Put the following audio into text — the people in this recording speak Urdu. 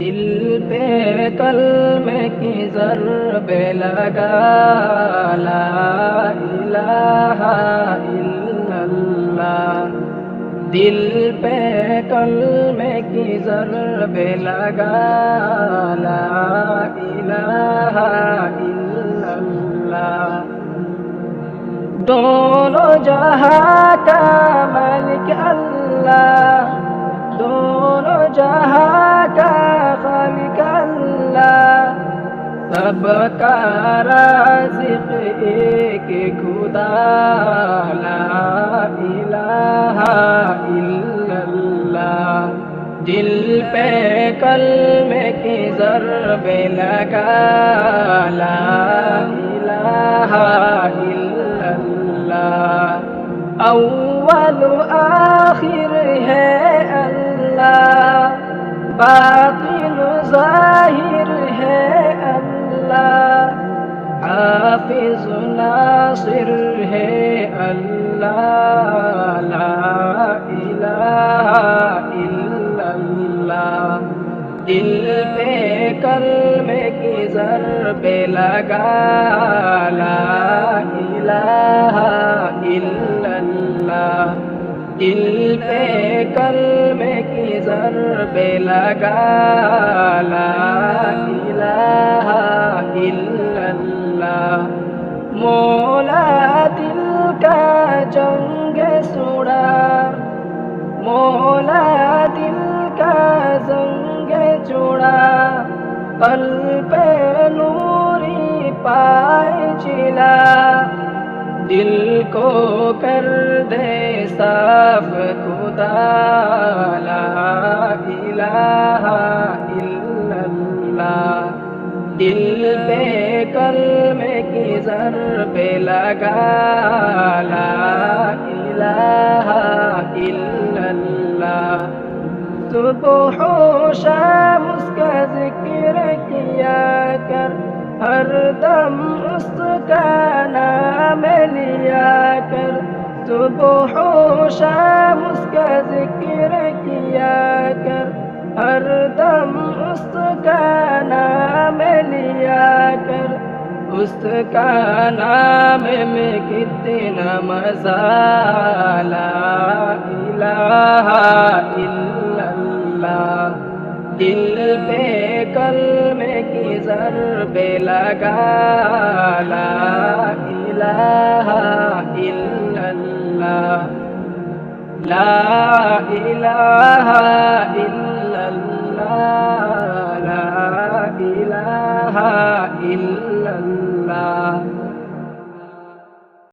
دل پہ کلمے کی ضربیں لگا لا الہ الا اللہ دل پہ کلمے کی ضربیں لگا لا الہ الا اللہ دونوں جہاں کا مالک اللہ دونوں جہاں کا خالق اللہ سب کا رازق ایک خدا لا الہ الا اللہ دل پہ کلمے کی ضربیں لگا لا الہ الا اللہ اول آخر ہے اللہ باطن ظاہر ہے اللہ حافظ ناصر ہے اللہ لا الہ الا اللہ دل پہ کلمے کی ضربیں لگا لا الہ الا اللہ دل پہ کلمے کی ضربیں لگا لا الہ الا اللہ مولا دل کا جنگ سڑا مولا دل کا زنگ جوڑا قلب نوری پائے چلا دل کو کر دے صاف خدا لا الہ الا اللہ دل پہ کلمے کی ضربیں لگا لا الہ الا اللہ صبح و شام اس کا ذکر کیا کر ہر دم اس کا نام لیا کر صبح و شام اس کا ذکر کیا کر ہر دم اس کا نام لیا کر اس کا نام میں کتنا مزہ لا الہ الا اللہ دل پہ کلمے کی ضربیں لگا لا الہ الا اللہ لا الہ الا اللہ لا الہ الا اللہ